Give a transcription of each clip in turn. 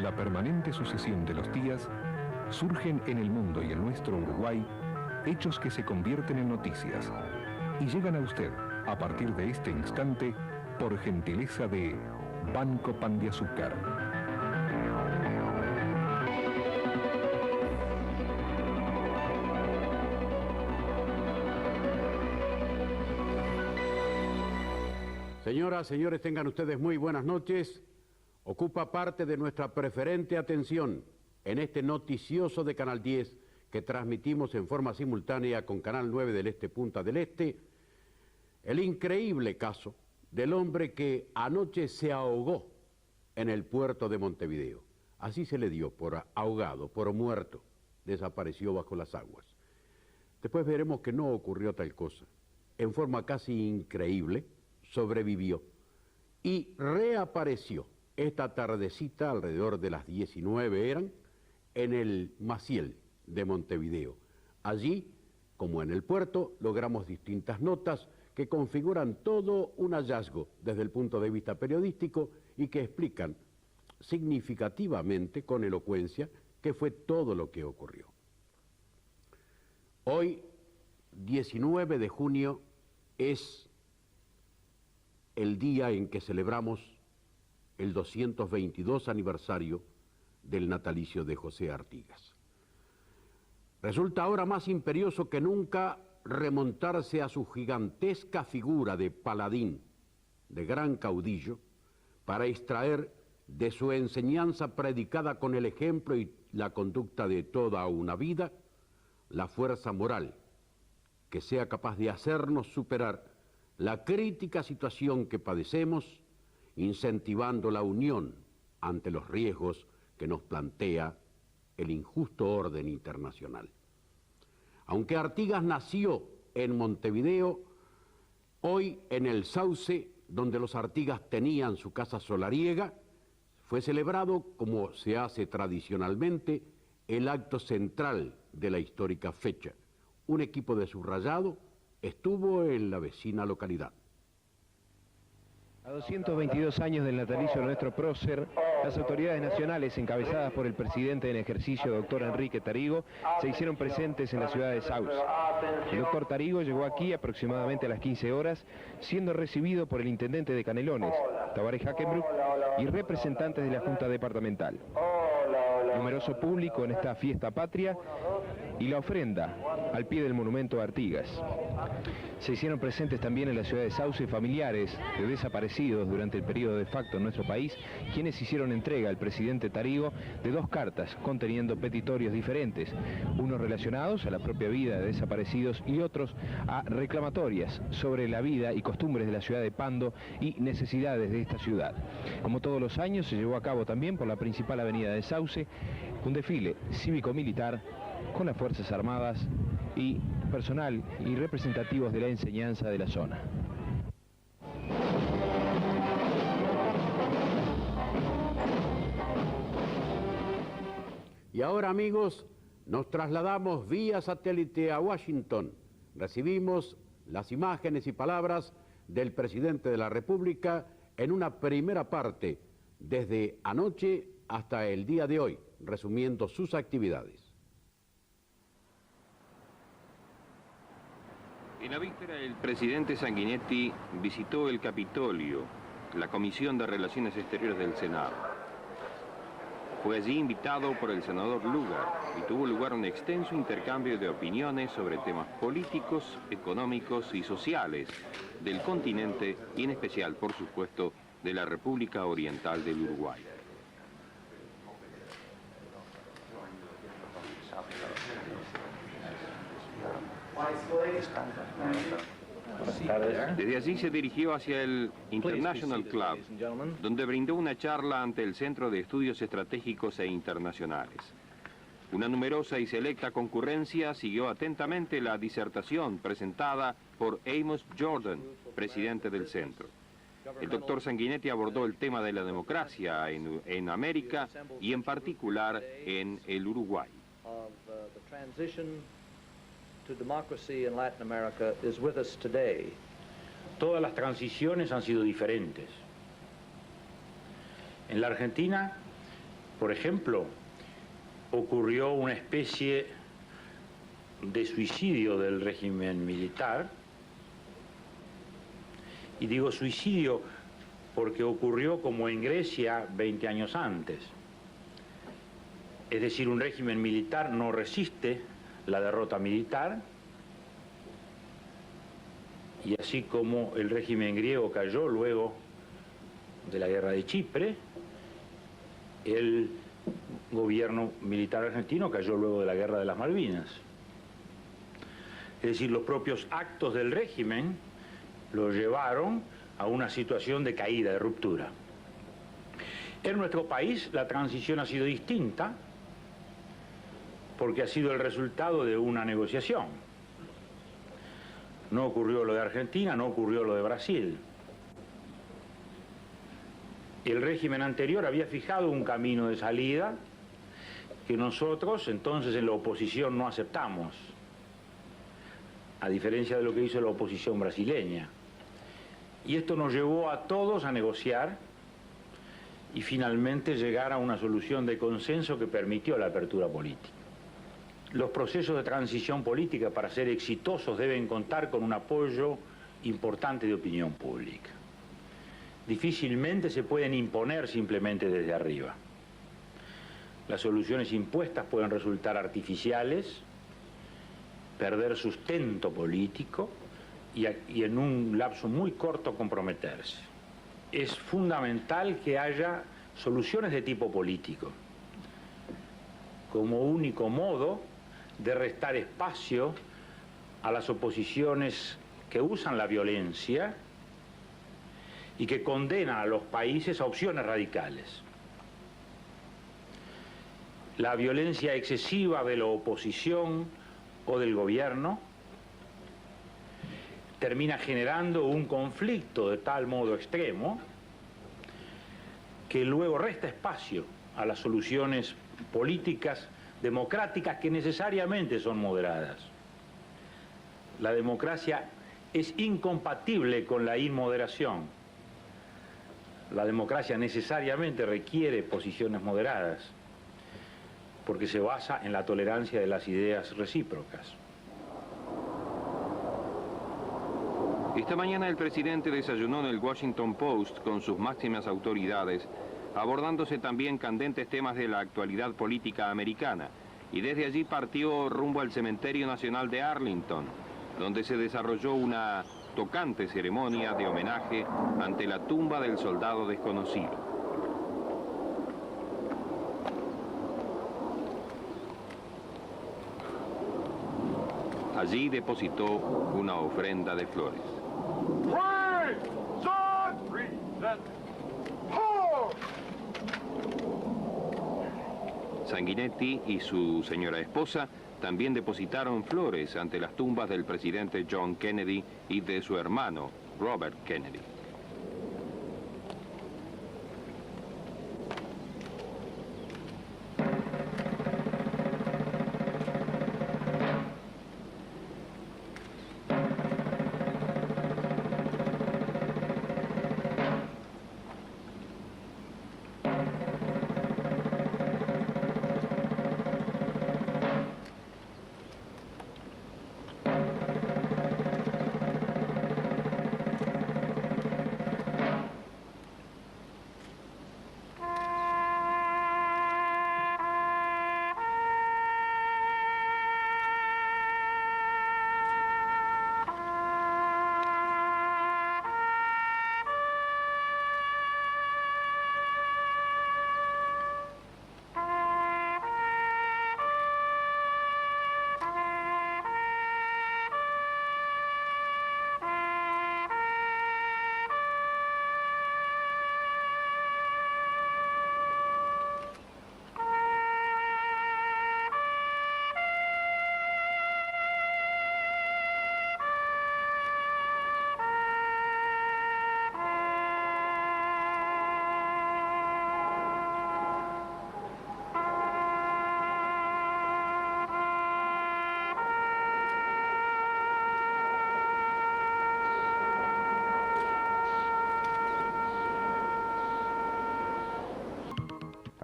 En la permanente sucesión de los días, surgen en el mundo y en nuestro Uruguay hechos que se convierten en noticias y llegan a usted, a partir de este instante, por gentileza de Banco Pan de Azúcar. Señoras, señores, tengan ustedes muy buenas noches. Ocupa parte de nuestra preferente atención en este noticioso de Canal 10 que transmitimos en forma simultánea con Canal 9 del Este, Punta del Este, el increíble caso del hombre que anoche se ahogó en el puerto de Montevideo. Así se le dio, por ahogado, por muerto, desapareció bajo las aguas. Después veremos que no ocurrió tal cosa. En forma casi increíble, sobrevivió y reapareció esta tardecita, alrededor de las 19 eran, en el Maciel de Montevideo. Allí, como en el puerto, logramos distintas notas que configuran todo un hallazgo desde el punto de vista periodístico y que explican significativamente, con elocuencia, qué fue todo lo que ocurrió. Hoy, 19 de junio, es el día en que celebramos el 222 aniversario del natalicio de José Artigas. Resulta ahora más imperioso que nunca remontarse a su gigantesca figura de paladín, de gran caudillo, para extraer de su enseñanza predicada con el ejemplo y la conducta de toda una vida, la fuerza moral que sea capaz de hacernos superar la crítica situación que padecemos, incentivando la unión ante los riesgos que nos plantea el injusto orden internacional. Aunque Artigas nació en Montevideo, hoy en el Sauce, donde los Artigas tenían su casa solariega, fue celebrado, como se hace tradicionalmente, el acto central de la histórica fecha. Un equipo de subrayado estuvo en la vecina localidad. A 222 años del natalicio de nuestro prócer, las autoridades nacionales, encabezadas por el presidente en ejercicio, doctor Enrique Tarigo, se hicieron presentes en la ciudad de Sauce. El doctor Tarigo llegó aquí aproximadamente a las 15 horas, siendo recibido por el intendente de Canelones, Tabaré Hackenbruck, y representantes de la Junta Departamental. Numeroso público en esta fiesta patria y la ofrenda al pie del monumento a Artigas. Se hicieron presentes también en la ciudad de Sauce familiares de desaparecidos durante el periodo de facto en nuestro país, quienes hicieron entrega al presidente Tarigo de 2 cartas conteniendo petitorios diferentes, unos relacionados a la propia vida de desaparecidos y otros a reclamatorias sobre la vida y costumbres de la ciudad de Pando y necesidades de esta ciudad. Como todos los años, se llevó a cabo también por la principal avenida de Sauce un desfile cívico-militar con las Fuerzas Armadas y personal y representativos de la enseñanza de la zona. Y ahora, amigos, nos trasladamos vía satélite a Washington. Recibimos las imágenes y palabras del presidente de la República en una primera parte, desde anoche hasta el día de hoy, resumiendo sus actividades. En la víspera, el presidente Sanguinetti visitó el Capitolio, la Comisión de Relaciones Exteriores del Senado. Fue allí invitado por el senador Lugar y tuvo lugar un extenso intercambio de opiniones sobre temas políticos, económicos y sociales del continente y en especial, por supuesto, de la República Oriental del Uruguay. Desde allí se dirigió hacia el International Club, donde brindó una charla ante el Centro de Estudios Estratégicos e Internacionales. Una numerosa y selecta concurrencia siguió atentamente la disertación presentada por Amos Jordan, presidente del centro. El doctor Sanguinetti abordó el tema de la democracia en América y en particular en el Uruguay. Todas las transiciones han sido diferentes. En la Argentina, Por ejemplo, ocurrió una especie de suicidio del régimen militar, y digo suicidio porque ocurrió como en Grecia 20 años antes. Es decir, un régimen militar no resiste la derrota militar, y así como el régimen griego cayó luego de la guerra de Chipre, el gobierno militar argentino cayó luego de la guerra de las Malvinas. Es decir, los propios actos del régimen lo llevaron a una situación de caída, de ruptura. En nuestro país la transición ha sido distinta porque ha sido el resultado de una negociación. No ocurrió lo de Argentina, no ocurrió lo de Brasil. El régimen anterior había fijado un camino de salida que nosotros entonces en la oposición no aceptamos, a diferencia de lo que hizo la oposición brasileña. Y esto nos llevó a todos a negociar y finalmente llegar a una solución de consenso que permitió la apertura política. Los procesos de transición política, para ser exitosos, deben contar con un apoyo importante de opinión pública. Difícilmente se pueden imponer simplemente desde arriba. Las soluciones impuestas pueden resultar artificiales, perder sustento político y en un lapso muy corto comprometerse. Es fundamental que haya soluciones de tipo político, como único modo de restar espacio a las oposiciones que usan la violencia y que condenan a los países a opciones radicales. La violencia excesiva de la oposición o del gobierno termina generando un conflicto de tal modo extremo que luego resta espacio a las soluciones políticas democráticas que necesariamente son moderadas. La democracia es incompatible con la inmoderación. La democracia necesariamente requiere posiciones moderadas porque se basa en la tolerancia de las ideas recíprocas. Esta mañana el presidente desayunó en el Washington Post con sus máximas autoridades, abordándose también candentes temas de la actualidad política americana, y desde allí partió rumbo al Cementerio Nacional de Arlington, donde se desarrolló una tocante ceremonia de homenaje ante la tumba del soldado desconocido. Allí depositó una ofrenda de flores. Sanguinetti y su señora esposa también depositaron flores ante las tumbas del presidente John Kennedy y de su hermano Robert Kennedy.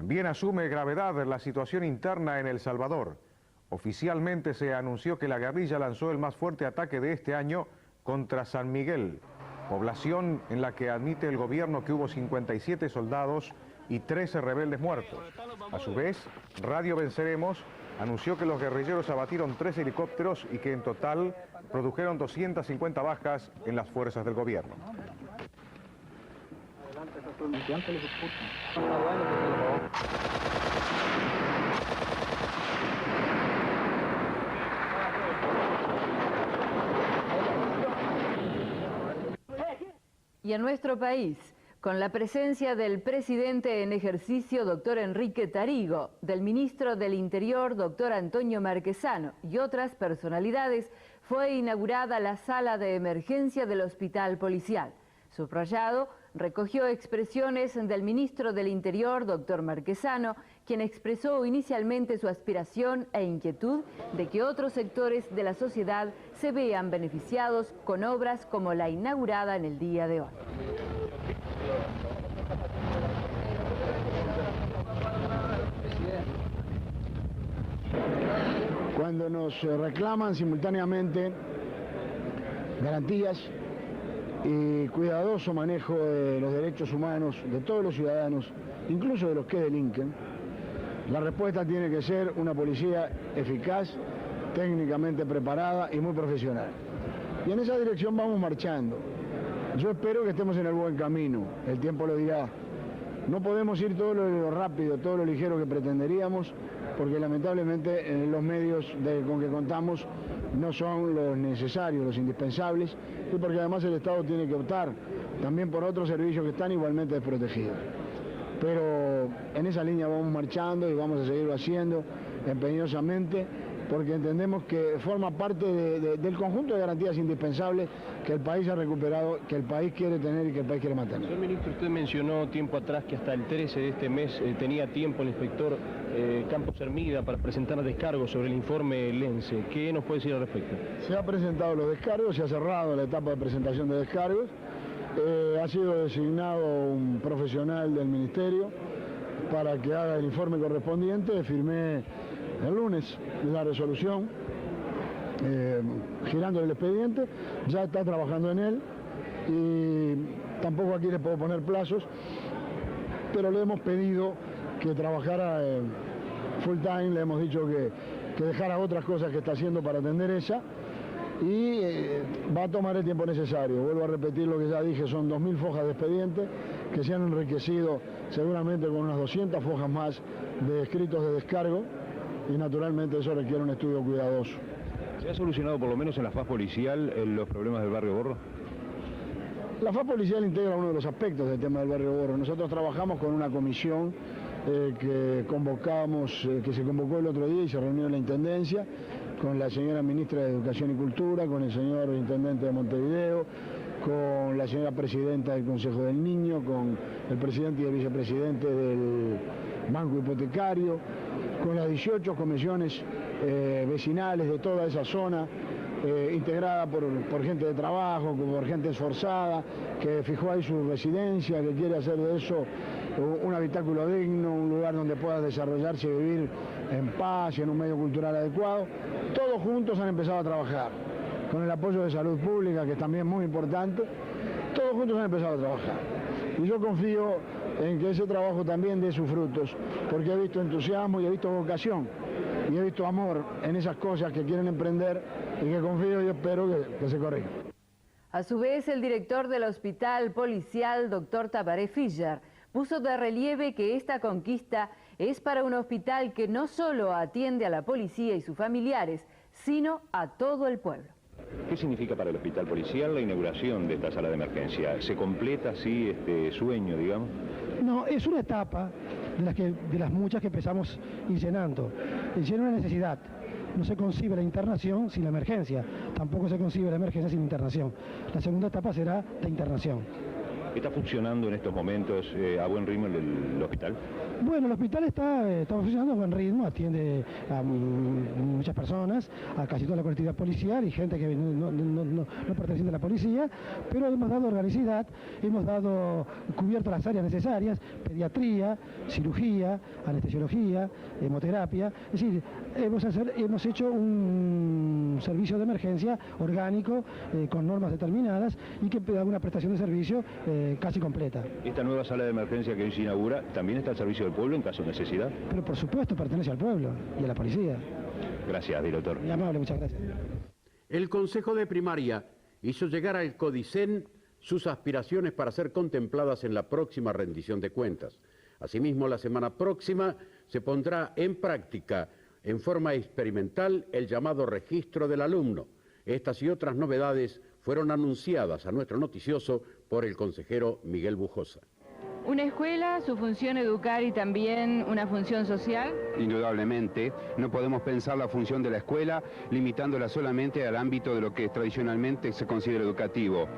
También asume gravedad la situación interna en El Salvador. Oficialmente se anunció que la guerrilla lanzó el más fuerte ataque de este año contra San Miguel, población en la que admite el gobierno que hubo 57 soldados y 13 rebeldes muertos. A su vez, Radio Venceremos anunció que los guerrilleros abatieron 3 helicópteros y que en total produjeron 250 bajas en las fuerzas del gobierno. Y en nuestro país, con la presencia del presidente en ejercicio, doctor Enrique Tarigo, del ministro del Interior, doctor Antonio Marquesano, y otras personalidades, fue inaugurada la sala de emergencia del Hospital Policial. Subrayado, recogió expresiones del ministro del Interior, doctor Marquesano, quien expresó inicialmente su aspiración e inquietud de que otros sectores de la sociedad se vean beneficiados con obras como la inaugurada en el día de hoy. Cuando nos reclaman simultáneamente garantías y cuidadoso manejo de los derechos humanos de todos los ciudadanos, incluso de los que delinquen, la respuesta tiene que ser una policía eficaz, técnicamente preparada y muy profesional. Y en esa dirección vamos marchando. Yo espero que estemos en el buen camino, el tiempo lo dirá. No podemos ir todo lo rápido, todo lo ligero que pretenderíamos, porque lamentablemente los medios con que contamos no son los necesarios, los indispensables, y porque además el Estado tiene que optar también por otros servicios que están igualmente desprotegidos. Pero en esa línea vamos marchando y vamos a seguirlo haciendo empeñosamente, porque entendemos que forma parte del conjunto de garantías indispensables que el país ha recuperado, que el país quiere tener y que el país quiere mantener. Señor ministro, usted mencionó tiempo atrás que hasta el 13 de este mes tenía tiempo el inspector Campos Hermida para presentar descargos sobre el informe Lense. ¿Qué nos puede decir al respecto? Se han presentado los descargos, se ha cerrado la etapa de presentación de descargos, ha sido designado un profesional del ministerio para que haga el informe correspondiente. Firmé el lunes la resolución, girando el expediente, ya está trabajando en él y tampoco aquí le puedo poner plazos, pero le hemos pedido que trabajara full time, le hemos dicho que dejara otras cosas que está haciendo para atender esa y va a tomar el tiempo necesario. Vuelvo a repetir lo que ya dije, son 2.000 fojas de expediente que se han enriquecido seguramente con unas 200 fojas más de escritos de descargo, y naturalmente eso requiere un estudio cuidadoso. ¿Se ha solucionado por lo menos en la faz policial los problemas del barrio Borro? La faz policial integra uno de los aspectos del tema del barrio Borro. Nosotros trabajamos con una comisión que se convocó el otro día y se reunió en la Intendencia, con la señora ministra de Educación y Cultura, con el señor intendente de Montevideo, con la señora presidenta del Consejo del Niño, con el presidente y el vicepresidente del Banco Hipotecario, con las 18 comisiones vecinales de toda esa zona, integrada por gente de trabajo, por gente esforzada, que fijó ahí su residencia, que quiere hacer de eso un habitáculo digno, un lugar donde pueda desarrollarse y vivir en paz y en un medio cultural adecuado. Todos juntos han empezado a trabajar, con el apoyo de salud pública, que es también muy importante. Todos juntos han empezado a trabajar. Y yo confío en que ese trabajo también dé sus frutos, porque he visto entusiasmo y he visto vocación, y he visto amor en esas cosas que quieren emprender y que confío y espero que se corrijan. A su vez, el director del Hospital Policial, doctor Tabaré Fischer, puso de relieve que esta conquista es para un hospital que no solo atiende a la policía y sus familiares, sino a todo el pueblo. ¿Qué significa para el Hospital Policial la inauguración de esta sala de emergencia? ¿Se completa así este sueño, digamos? No, es una etapa de las muchas que empezamos llenando. Llena una necesidad. No se concibe la internación sin la emergencia, tampoco se concibe la emergencia sin internación. La segunda etapa será la internación. ¿Está funcionando en estos momentos a buen ritmo el hospital? Bueno, el hospital está funcionando a buen ritmo, atiende a muchas personas, a casi toda la colectividad policial y gente que no pertenecientes a la policía, pero hemos dado organicidad, hemos cubierto las áreas necesarias, pediatría, cirugía, anestesiología, hemoterapia, es decir, hemos hecho un servicio de emergencia orgánico con normas determinadas y que da una prestación de servicio casi completa. Esta nueva sala de emergencia que hoy se inaugura también está al servicio del pueblo en caso de necesidad. Pero por supuesto pertenece al pueblo y a la policía. Gracias, director. Muy amable, muchas gracias. El Consejo de Primaria hizo llegar al CODICEN sus aspiraciones para ser contempladas en la próxima rendición de cuentas. Asimismo, la semana próxima se pondrá en práctica en forma experimental el llamado registro del alumno. Estas y otras novedades fueron anunciadas a nuestro noticioso por el consejero Miguel Bujosa. Una escuela, su función educar y también una función social. Indudablemente, no podemos pensar la función de la escuela limitándola solamente al ámbito de lo que tradicionalmente se considera educativo.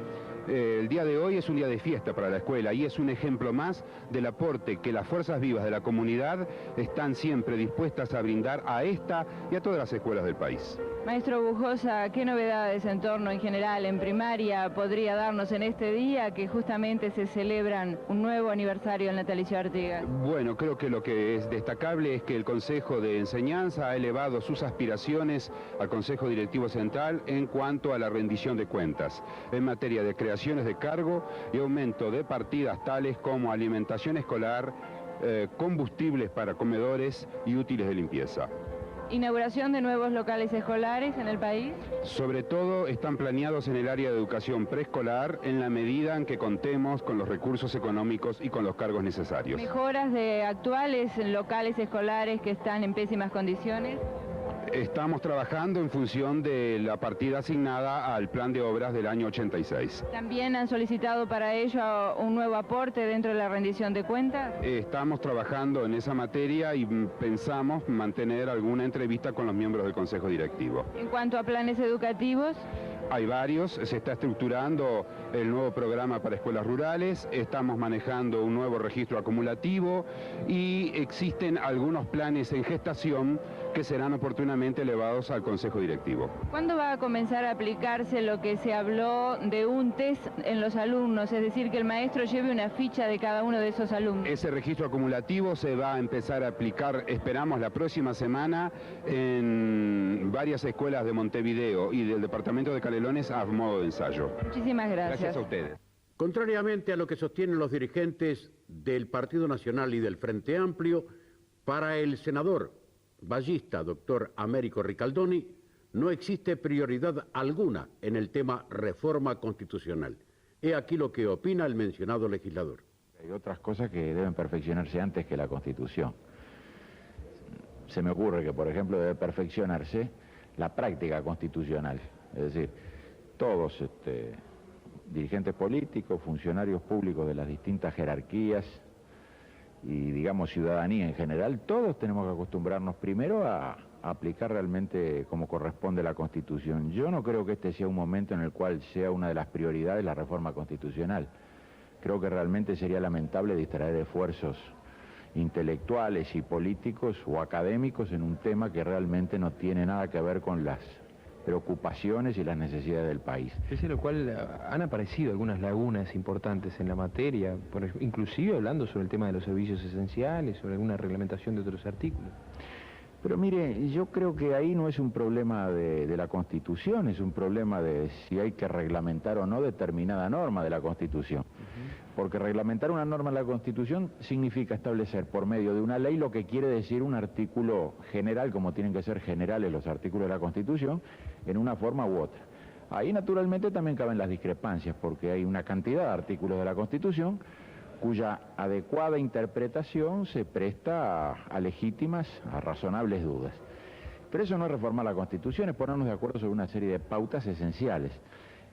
El día de hoy es un día de fiesta para la escuela y es un ejemplo más del aporte que las fuerzas vivas de la comunidad están siempre dispuestas a brindar a esta y a todas las escuelas del país. Maestro Bujosa, ¿qué novedades en torno en general en primaria podría darnos en este día que justamente se celebran un nuevo aniversario del natalicio de Artigas? Bueno, creo que lo que es destacable es que el Consejo de Enseñanza ha elevado sus aspiraciones al Consejo Directivo Central en cuanto a la rendición de cuentas, en materia de creaciones de cargo y aumento de partidas tales como alimentación escolar, combustibles para comedores y útiles de limpieza. ¿Inauguración de nuevos locales escolares en el país? Sobre todo están planeados en el área de educación preescolar en la medida en que contemos con los recursos económicos y con los cargos necesarios. ¿Mejoras de actuales locales escolares que están en pésimas condiciones? Estamos trabajando en función de la partida asignada al plan de obras del año 86. ¿También han solicitado para ello un nuevo aporte dentro de la rendición de cuentas? Estamos trabajando en esa materia y pensamos mantener alguna entrevista con los miembros del Consejo Directivo. En cuanto a planes educativos, hay varios, se está estructurando el nuevo programa para escuelas rurales, estamos manejando un nuevo registro acumulativo y existen algunos planes en gestación que serán oportunamente elevados al Consejo Directivo. ¿Cuándo va a comenzar a aplicarse lo que se habló de un test en los alumnos? Es decir, que el maestro lleve una ficha de cada uno de esos alumnos. Ese registro acumulativo se va a empezar a aplicar, esperamos, la próxima semana en varias escuelas de Montevideo y del departamento de Canelones a modo de ensayo. Muchísimas gracias. Gracias a ustedes. Contrariamente a lo que sostienen los dirigentes del Partido Nacional y del Frente Amplio, para el senador vallista doctor Américo Ricaldoni no existe prioridad alguna en el tema reforma constitucional. He aquí lo que opina el mencionado legislador. Hay otras cosas que deben perfeccionarse antes que la Constitución. Se me ocurre que, por ejemplo, debe perfeccionarse la práctica constitucional. Es decir, todos dirigentes políticos, funcionarios públicos de las distintas jerarquías y, digamos, ciudadanía en general, todos tenemos que acostumbrarnos primero a aplicar realmente como corresponde la Constitución. Yo no creo que este sea un momento en el cual sea una de las prioridades la reforma constitucional. Creo que realmente sería lamentable distraer esfuerzos intelectuales y políticos o académicos en un tema que realmente no tiene nada que ver con las preocupaciones y las necesidades del país. Pese a lo cual han aparecido algunas lagunas importantes en la materia, inclusive hablando sobre el tema de los servicios esenciales, sobre alguna reglamentación de otros artículos. Pero mire, yo creo que ahí no es un problema de la Constitución, es un problema de si hay que reglamentar o no determinada norma de la Constitución. Porque reglamentar una norma de la Constitución significa establecer por medio de una ley lo que quiere decir un artículo general, como tienen que ser generales los artículos de la Constitución, en una forma u otra. Ahí naturalmente también caben las discrepancias, porque hay una cantidad de artículos de la Constitución cuya adecuada interpretación se presta a legítimas, a razonables dudas. Pero eso no es reformar la Constitución, es ponernos de acuerdo sobre una serie de pautas esenciales.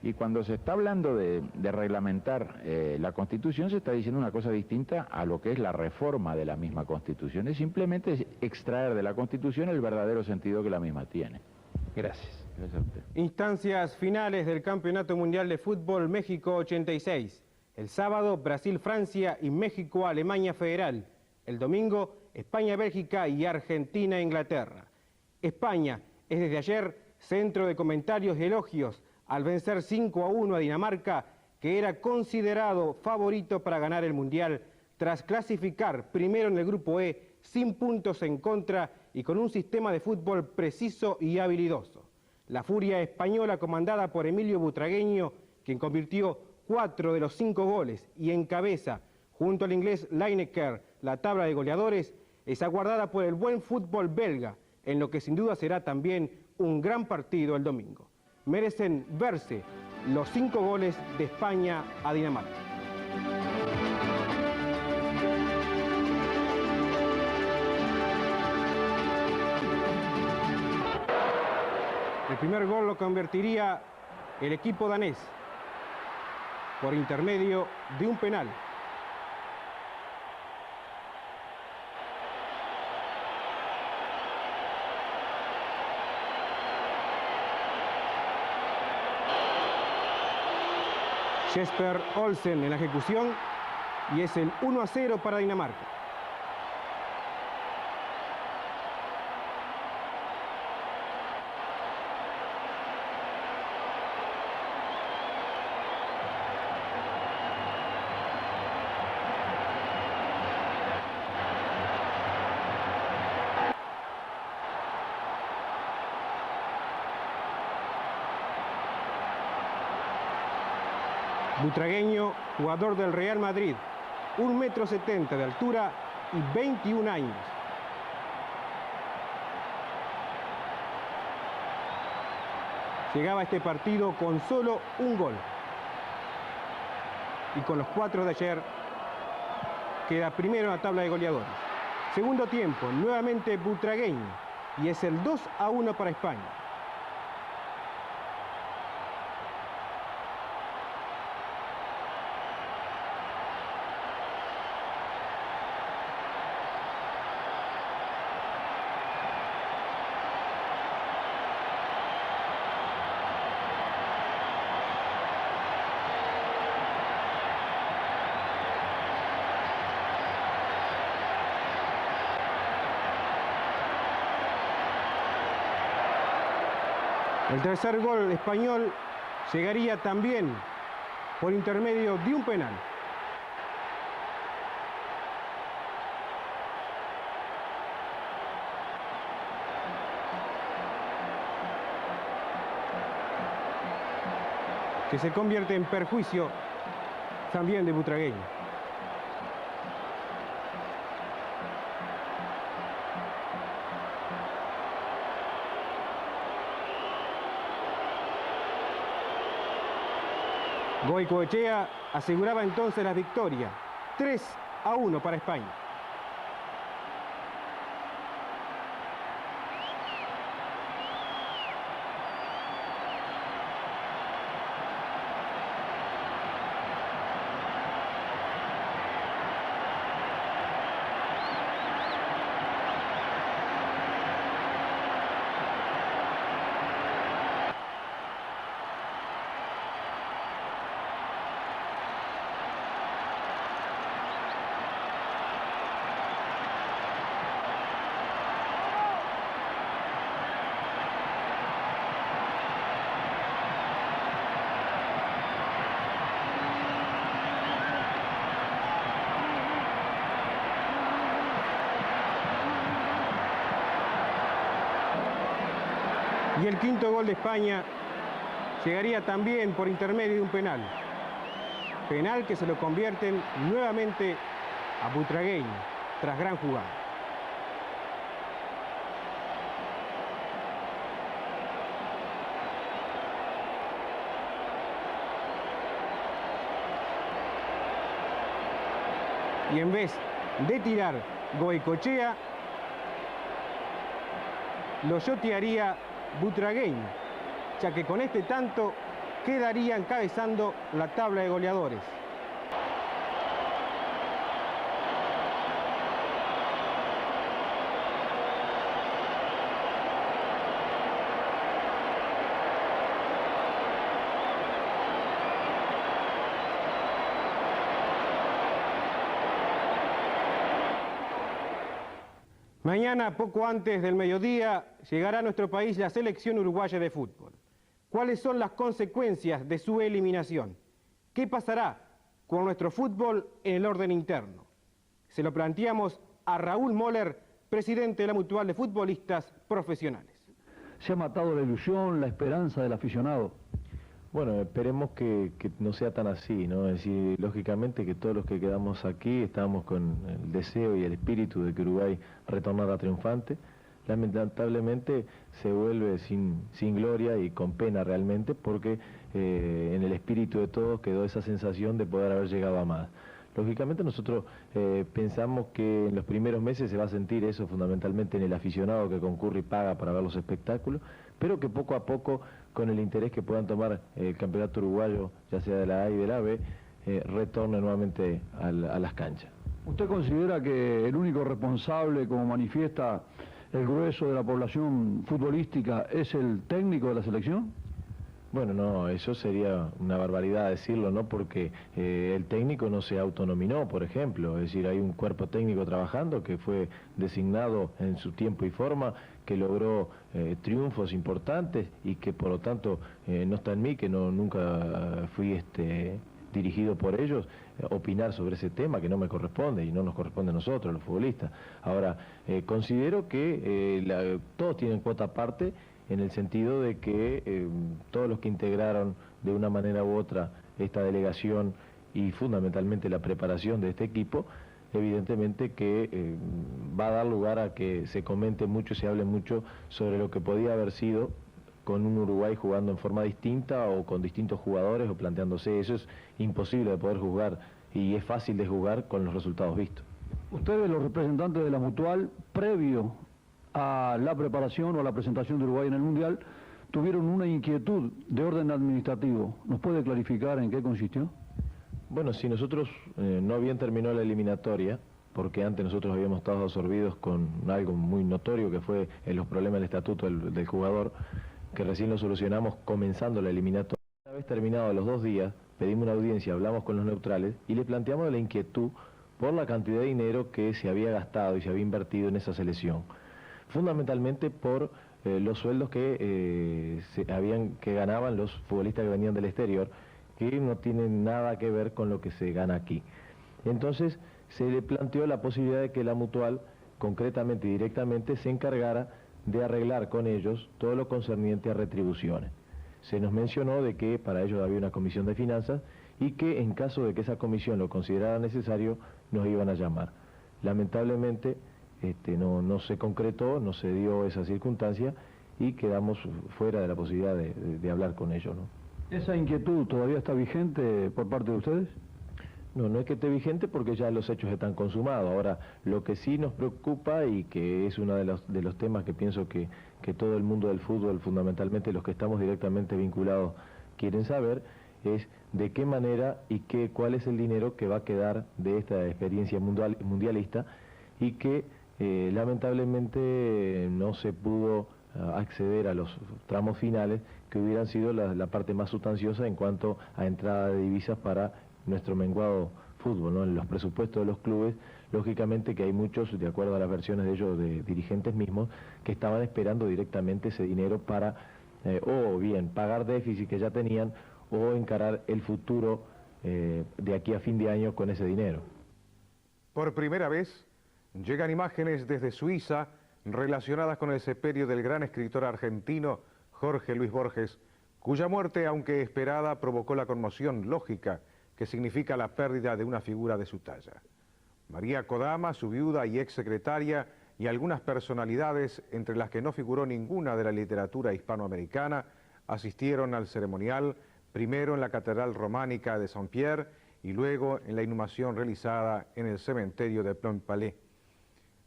Y cuando se está hablando de reglamentar la Constitución, se está diciendo una cosa distinta a lo que es la reforma de la misma Constitución. Es simplemente extraer de la Constitución el verdadero sentido que la misma tiene. Gracias. Gracias a usted. Instancias finales del Campeonato Mundial de Fútbol México 86. El sábado, Brasil-Francia y México-Alemania Federal. El domingo, España-Bélgica y Argentina-Inglaterra. España es desde ayer centro de comentarios y elogios al vencer 5-1 a Dinamarca, que era considerado favorito para ganar el Mundial, tras clasificar primero en el Grupo E, sin puntos en contra y con un sistema de fútbol preciso y habilidoso. La furia española, comandada por Emilio Butragueño, quien convirtió 4 de los 5 goles y encabeza, junto al inglés Lineker, la tabla de goleadores, es aguardada por el buen fútbol belga, en lo que sin duda será también un gran partido el domingo. Merecen verse los 5 goles de España a Dinamarca. El primer gol lo convertiría el equipo danés por intermedio de un penal. Jesper Olsen en la ejecución y es el 1-0 para Dinamarca. Butragueño, jugador del Real Madrid, 1,70 m de altura y 21 años. Llegaba a este partido con solo un gol. Y con los 4 de ayer, queda primero en la tabla de goleadores. Segundo tiempo, nuevamente Butragueño, y es el 2-1 para España. El tercer gol español llegaría también por intermedio de un penal. Que se convierte en perjuicio también de Butragueño. Goicoechea aseguraba entonces la victoria, 3-1 para España. Y el quinto gol de España llegaría también por intermedio de un penal. Penal que se lo convierten nuevamente a Butragueño, tras gran jugada. Y en vez de tirar Goicoechea, lo yotearía Butragueño, ya que con este tanto quedaría encabezando la tabla de goleadores. Mañana, poco antes del mediodía, llegará a nuestro país la selección uruguaya de fútbol. ¿Cuáles son las consecuencias de su eliminación? ¿Qué pasará con nuestro fútbol en el orden interno? Se lo planteamos a Raúl Moller, presidente de la Mutual de Futbolistas Profesionales. Se ha matado la ilusión, la esperanza del aficionado. Bueno, esperemos que no sea tan así, ¿no? Es decir, lógicamente que todos los que quedamos aquí estamos con el deseo y el espíritu de que Uruguay retornara triunfante. Lamentablemente se vuelve sin gloria y con pena realmente, porque en el espíritu de todos quedó esa sensación de poder haber llegado a más. Lógicamente nosotros pensamos que en los primeros meses se va a sentir eso fundamentalmente en el aficionado que concurre y paga para ver los espectáculos, pero que poco a poco, con el interés que puedan tomar el campeonato uruguayo, ya sea de la A y de la B, retorne nuevamente a las canchas. ¿Usted considera que el único responsable, como manifiesta el grueso de la población futbolística, es el técnico de la selección? Bueno, no, eso sería una barbaridad decirlo, ¿no? Porque el técnico no se autonominó, por ejemplo. Es decir, hay un cuerpo técnico trabajando que fue designado en su tiempo y forma, que logró triunfos importantes y que por lo tanto no está en mí, que nunca fui dirigido por ellos, opinar sobre ese tema que no me corresponde y no nos corresponde a nosotros, los futbolistas. Ahora, considero que todos tienen cuota aparte, en el sentido de que todos los que integraron de una manera u otra esta delegación y fundamentalmente la preparación de este equipo, evidentemente que va a dar lugar a que se comente mucho, se hable mucho sobre lo que podía haber sido con un Uruguay jugando en forma distinta o con distintos jugadores o planteándose. Eso es imposible de poder juzgar y es fácil de jugar con los resultados vistos. Ustedes, los representantes de la Mutual, previo a la preparación o a la presentación de Uruguay en el Mundial, tuvieron una inquietud de orden administrativo. ¿Nos puede clarificar en qué consistió? Bueno, si nosotros no bien terminó la eliminatoria, porque antes nosotros habíamos estado absorbidos con algo muy notorio que fue los problemas del estatuto del jugador, que recién lo solucionamos comenzando la eliminatoria. Una vez terminado los 2 días, pedimos una audiencia, hablamos con los neutrales y les planteamos la inquietud por la cantidad de dinero que se había gastado y se había invertido en esa selección. Fundamentalmente por los sueldos que ganaban los futbolistas que venían del exterior, que no tienen nada que ver con lo que se gana aquí. Entonces se le planteó la posibilidad de que la Mutual, concretamente y directamente, se encargara de arreglar con ellos todo lo concerniente a retribuciones. Se nos mencionó de que para ello había una comisión de finanzas y que en caso de que esa comisión lo considerara necesario, nos iban a llamar. Lamentablemente no se concretó, no se dio esa circunstancia y quedamos fuera de la posibilidad de hablar con ellos, ¿no? ¿Esa inquietud todavía está vigente por parte de ustedes? No es que esté vigente porque ya los hechos están consumados. Ahora, lo que sí nos preocupa y que es uno de los temas que pienso que todo el mundo del fútbol, fundamentalmente los que estamos directamente vinculados, quieren saber, es de qué manera y cuál es el dinero que va a quedar de esta experiencia mundialista y que lamentablemente no se pudo acceder a los tramos finales que hubieran sido la parte más sustanciosa en cuanto a entrada de divisas para nuestro menguado fútbol, ¿no? En los presupuestos de los clubes, lógicamente que hay muchos, de acuerdo a las versiones de ellos, de dirigentes mismos, que estaban esperando directamente ese dinero para o bien pagar déficit que ya tenían o encarar el futuro de aquí a fin de año con ese dinero. Por primera vez llegan imágenes desde Suiza relacionadas con el sepelio del gran escritor argentino Jorge Luis Borges, cuya muerte, aunque esperada, provocó la conmoción lógica que significa la pérdida de una figura de su talla. María Kodama, su viuda y exsecretaria, y algunas personalidades, entre las que no figuró ninguna de la literatura hispanoamericana, asistieron al ceremonial, primero en la Catedral Románica de Saint-Pierre y luego en la inhumación realizada en el cementerio de Plainpalais.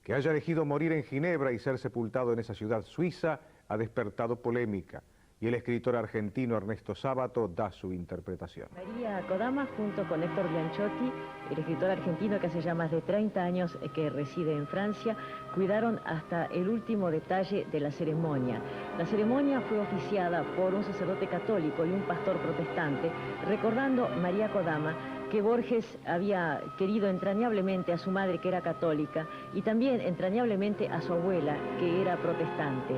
Que haya elegido morir en Ginebra y ser sepultado en esa ciudad suiza ha despertado polémica, y el escritor argentino Ernesto Sábato da su interpretación. María Kodama, junto con Héctor Bianchotti, el escritor argentino que hace ya más de 30 años que reside en Francia, cuidaron hasta el último detalle de la ceremonia. La ceremonia fue oficiada por un sacerdote católico y un pastor protestante, recordando María Kodama que Borges había querido entrañablemente a su madre, que era católica, y también entrañablemente a su abuela, que era protestante.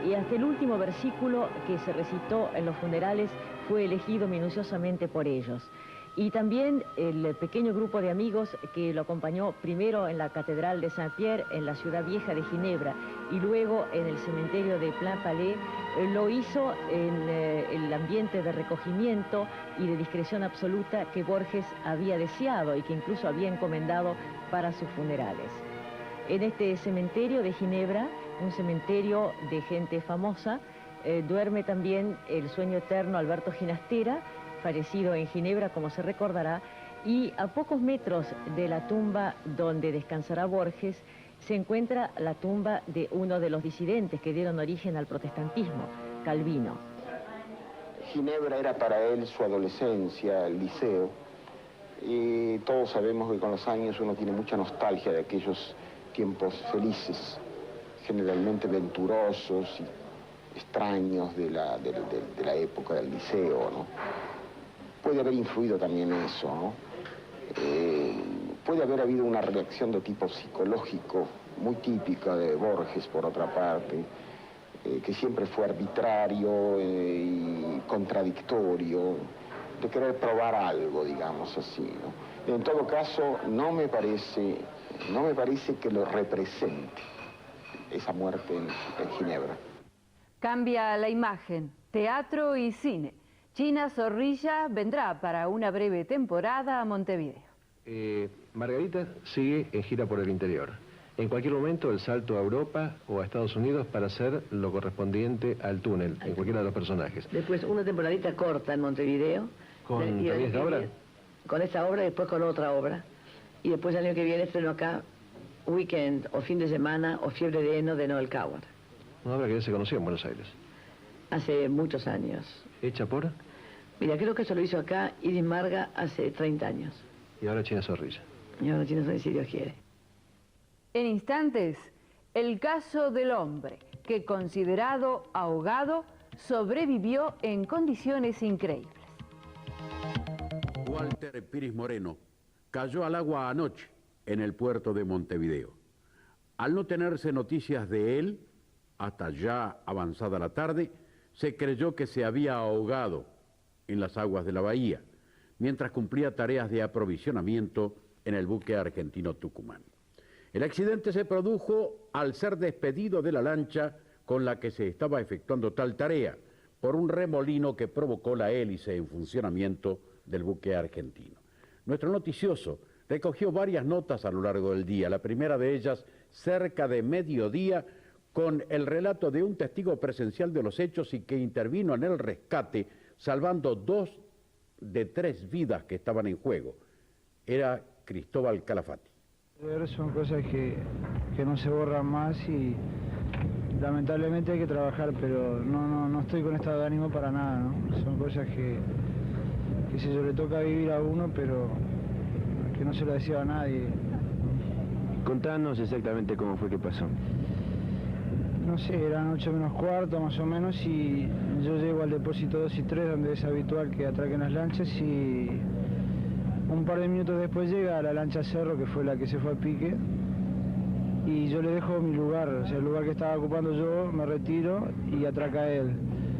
y hasta el último versículo que se recitó en los funerales fue elegido minuciosamente por ellos. Y también el pequeño grupo de amigos que lo acompañó primero en la Catedral de Saint-Pierre, en la ciudad vieja de Ginebra, y luego en el cementerio de Plain-Palais, lo hizo en el ambiente de recogimiento y de discreción absoluta que Borges había deseado y que incluso había encomendado para sus funerales. En este cementerio de Ginebra, un cementerio de gente famosa, duerme también el sueño eterno Alberto Ginastera, fallecido en Ginebra, como se recordará, y a pocos metros de la tumba donde descansará Borges se encuentra la tumba de uno de los disidentes que dieron origen al protestantismo, Calvino. Ginebra era para él su adolescencia, el liceo, y todos sabemos que con los años uno tiene mucha nostalgia de aquellos tiempos felices, generalmente venturosos y extraños de la época del liceo, ¿no? Puede haber influido también eso, ¿no? Puede haber habido una reacción de tipo psicológico muy típica de Borges, por otra parte, que siempre fue arbitrario y contradictorio, de querer probar algo, digamos así, ¿no? En todo caso, no me parece que lo represente esa muerte en Ginebra. Cambia la imagen, teatro y cine. China Zorrilla vendrá para una breve temporada a Montevideo. Margarita sigue en gira por el interior. En cualquier momento el salto a Europa o a Estados Unidos para hacer lo correspondiente al túnel, en cualquiera de los personajes. Después una temporadita corta en Montevideo. ¿Con también esta obra? Con esta obra y después con otra obra. Y después el año que viene estreno acá Weekend o Fin de Semana o Fiebre de Heno de Noel Coward. Una obra que ya se conoció en Buenos Aires. Hace muchos años. ¿Hecha por? Mira, creo que eso lo hizo acá Iris Marga hace 30 años. Y ahora China Zorrilla. Y ahora China Zorrilla, si Dios quiere. En instantes, el caso del hombre que, considerado ahogado, sobrevivió en condiciones increíbles. Walter Pires Moreno cayó al agua anoche en el puerto de Montevideo. Al no tenerse noticias de él, hasta ya avanzada la tarde, se creyó que se había ahogado en las aguas de la bahía, mientras cumplía tareas de aprovisionamiento en el buque argentino Tucumán. El accidente se produjo al ser despedido de la lancha con la que se estaba efectuando tal tarea, por un remolino que provocó la hélice en funcionamiento del buque argentino. Nuestro noticioso recogió varias notas a lo largo del día, la primera de ellas cerca de mediodía, con el relato de un testigo presencial de los hechos y que intervino en el rescate, salvando 2 de 3 vidas que estaban en juego. Era Cristóbal Calafati. Son cosas que no se borran más y lamentablemente hay que trabajar, pero no estoy con estado de ánimo para nada, ¿no? Son cosas que se le toca vivir a uno, pero que no se lo deseo a nadie. Contanos exactamente cómo fue que pasó. No sé, eran 8 menos cuarto más o menos y yo llego al depósito 2 y 3 donde es habitual que atraquen las lanchas y un par de minutos después llega la lancha Cerro, que fue la que se fue a pique, y yo le dejo mi lugar, o sea, el lugar que estaba ocupando yo, me retiro y atraca él.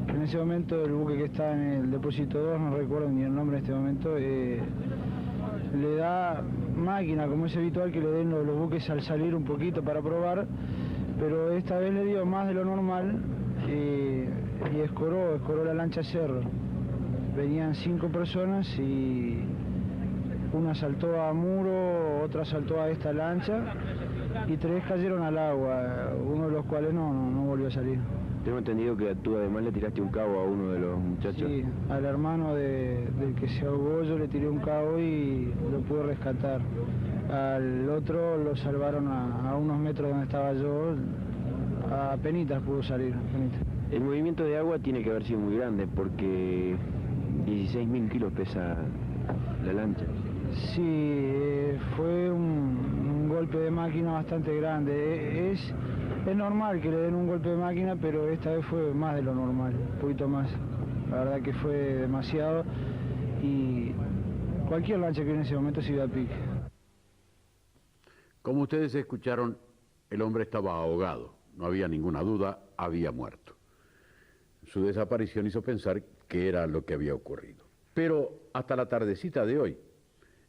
En ese momento el buque que está en el depósito 2, no recuerdo ni el nombre en este momento, le da máquina, como es habitual que le den los buques al salir un poquito para probar, pero esta vez le dio más de lo normal y escoró la lancha Cerro. Venían 5 personas y una saltó a muro, otra saltó a esta lancha y 3 cayeron al agua, uno de los cuales no volvió a salir. Tengo entendido que tú además le tiraste un cabo a uno de los muchachos. Sí, al hermano del que se ahogó yo le tiré un cabo y lo pude rescatar. Al otro lo salvaron a unos metros donde estaba yo, a penitas pudo salir. El movimiento de agua tiene que haber sido muy grande porque 16.000 kilos pesa la lancha. Sí, fue un golpe de máquina bastante grande. Es normal que le den un golpe de máquina, pero esta vez fue más de lo normal, un poquito más. La verdad que fue demasiado y cualquier lancha que en ese momento se iba a pique. Como ustedes escucharon, el hombre estaba ahogado. No había ninguna duda, había muerto. Su desaparición hizo pensar que era lo que había ocurrido. Pero hasta la tardecita de hoy,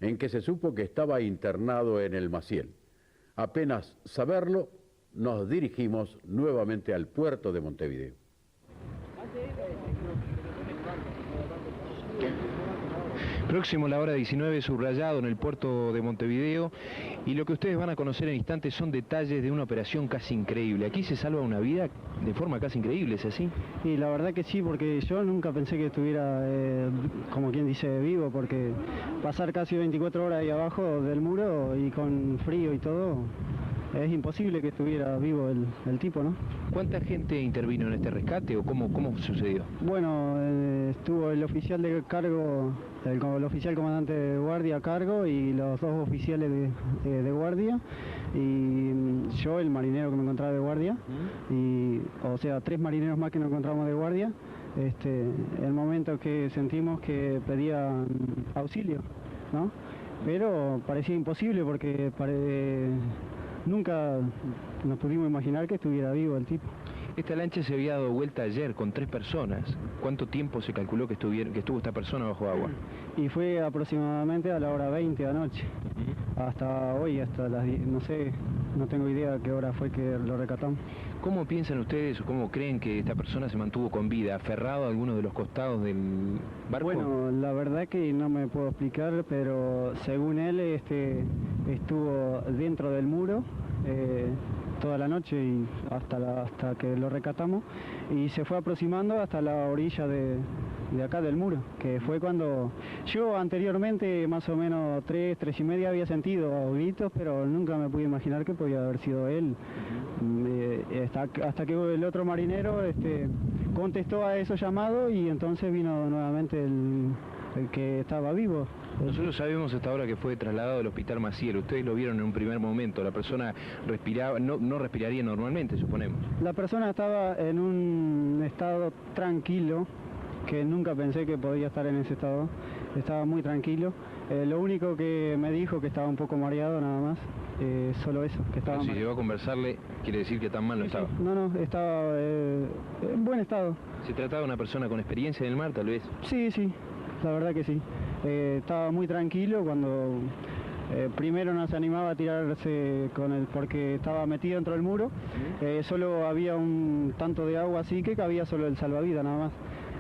en que se supo que estaba internado en el Maciel, apenas saberlo, nos dirigimos nuevamente al puerto de Montevideo. Próximo a la hora 19, subrayado en el puerto de Montevideo, y lo que ustedes van a conocer en instantes son detalles de una operación casi increíble. Aquí se salva una vida de forma casi increíble, ¿es así? Y la verdad que sí, porque yo nunca pensé que estuviera, como quien dice, vivo, porque pasar casi 24 horas ahí abajo del muro y con frío y todo, es imposible que estuviera vivo el tipo, ¿no? ¿Cuánta gente intervino en este rescate o cómo sucedió? Bueno, estuvo el oficial de cargo, el oficial comandante de guardia a cargo y los dos oficiales de guardia y yo, el marinero que me encontraba de guardia, y, o sea, 3 marineros más que nos encontramos de guardia. El momento que sentimos que pedían auxilio, ¿no? Pero parecía imposible porque nunca nos pudimos imaginar que estuviera vivo el tipo. Esta lancha se había dado vuelta ayer con 3 personas. ¿Cuánto tiempo se calculó que estuvo esta persona bajo agua? Y fue aproximadamente a la hora 20 de la noche. Hasta hoy, hasta las 10, no sé, no tengo idea qué hora fue que lo rescatamos. ¿Cómo piensan ustedes o cómo creen que esta persona se mantuvo con vida, aferrado a alguno de los costados del barco? Bueno, la verdad que no me puedo explicar, pero según él estuvo dentro del muro toda la noche y hasta que lo rescatamos, y se fue aproximando hasta la orilla de acá del muro, que fue cuando yo anteriormente, más o menos 3:30 había sentido gritos, pero nunca me pude imaginar que podía haber sido él. Hasta que el otro marinero contestó a esos llamados y entonces vino nuevamente el que estaba vivo. Nosotros sabemos hasta ahora que fue trasladado al hospital Maciel. Ustedes lo vieron en un primer momento. La persona respiraba, no respiraría normalmente, suponemos. La persona estaba en un estado tranquilo, que nunca pensé que podía estar en ese estado. Estaba muy tranquilo. Lo único que me dijo que estaba un poco mareado nada más. Solo eso, que estaba si llegó a conversarle, quiere decir que tan mal no estaba. No, estaba en buen estado. ¿Se trataba de una persona con experiencia en el mar, tal vez? Sí, la verdad que sí. Estaba muy tranquilo cuando primero no se animaba a tirarse porque estaba metido dentro del muro. Solo había un tanto de agua así que cabía solo el salvavidas nada más.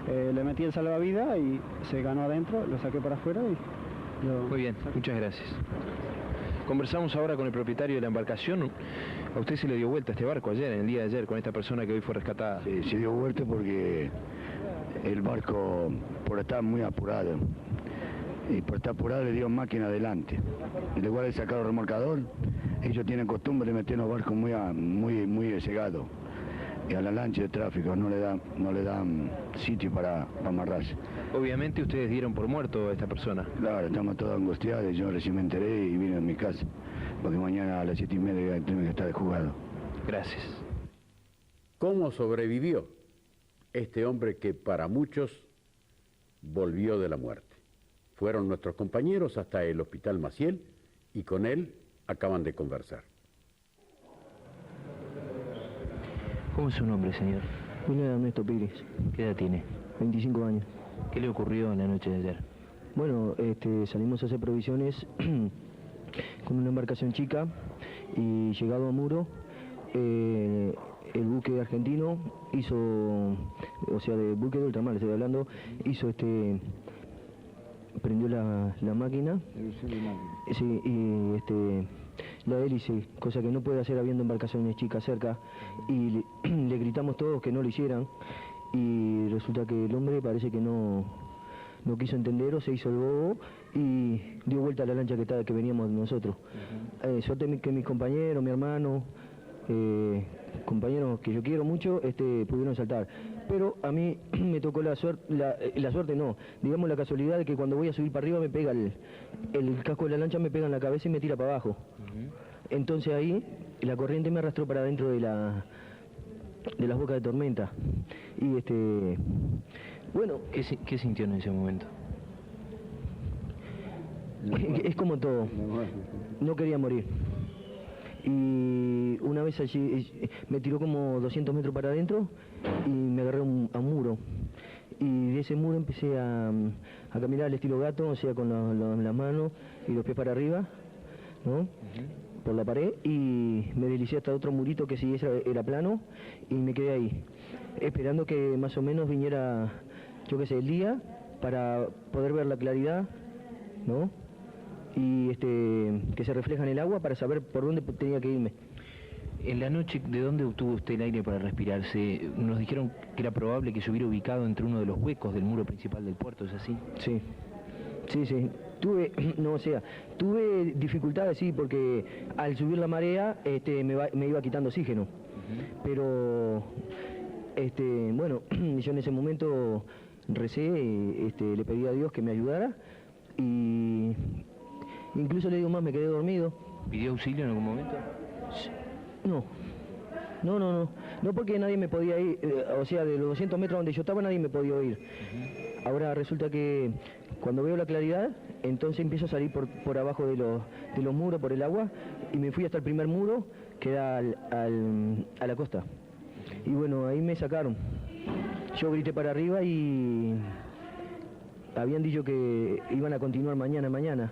Le metí el salvavidas y se ganó adentro, lo saqué para afuera y Muy bien, muchas gracias. Conversamos ahora con el propietario de la embarcación. A usted se le dio vuelta este barco ayer, en el día de ayer, con esta persona que hoy fue rescatada. Sí, se dio vuelta porque el barco, por estar muy apurado, y por estar apurado le dio máquina adelante. En lugar de sacar el remolcador, ellos tienen costumbre de meter los barcos muy cegados. Y a la lancha de tráfico no le dan sitio para amarrarse. Obviamente ustedes dieron por muerto a esta persona. Claro, estamos todos angustiados, yo recién me enteré y vine a mi casa, porque mañana a las 7:30 tengo que estar de juzgado. Gracias. ¿Cómo sobrevivió este hombre que para muchos volvió de la muerte? Fueron nuestros compañeros hasta el Hospital Maciel y con él acaban de conversar. ¿Cómo es su nombre, señor? Mi nombre es Ernesto Pérez. ¿Qué edad tiene? 25 años. ¿Qué le ocurrió en la noche de ayer? Bueno, salimos a hacer provisiones con una embarcación chica y llegado a muro, el buque argentino hizo, o sea, de buque de ultramar estoy hablando, hizo prendió la máquina. Sí, y la hélice, cosa que no puede hacer habiendo embarcaciones chicas cerca, y le gritamos todos que no lo hicieran, y resulta que el hombre parece que no quiso entender o se hizo el bobo y dio vuelta a la lancha que veníamos nosotros. Suerte que mis compañeros, mi hermano, compañeros que yo quiero mucho, pudieron saltar. Pero a mí me tocó la suerte no, digamos la casualidad de que cuando voy a subir para arriba me pega el casco de la lancha, me pega en la cabeza y me tira para abajo. Entonces ahí la corriente me arrastró para dentro de las bocas de tormenta. Y bueno... ¿Qué sintió en ese momento? Es como todo. No quería morir. Y una vez allí me tiró como 200 metros para adentro y me agarré a un muro. Y de ese muro empecé a caminar al estilo gato, o sea, con las manos y los pies para arriba, ¿no? Por la pared, y me deslicé hasta otro murito que sí era plano, y me quedé ahí, esperando que más o menos viniera, yo qué sé, el día, para poder ver la claridad, ¿no? Y que se refleja en el agua para saber por dónde tenía que irme. En la noche, ¿de dónde obtuvo usted el aire para respirarse? Nos dijeron que era probable que se hubiera ubicado entre uno de los huecos del muro principal del puerto, ¿es así? Sí, sí. Tuve dificultades, sí, porque al subir la marea me iba quitando oxígeno. Pero, bueno, yo en ese momento recé, le pedí a Dios que me ayudara y incluso le digo más, me quedé dormido. ¿Pidió auxilio en algún momento? No, porque nadie me podía ir, o sea, de los 200 metros donde yo estaba nadie me podía oír. Ahora resulta que cuando veo la claridad, entonces empiezo a salir por abajo de los muros, por el agua, y me fui hasta el primer muro, que era a la costa. Y bueno, ahí me sacaron. Yo grité para arriba y habían dicho que iban a continuar mañana.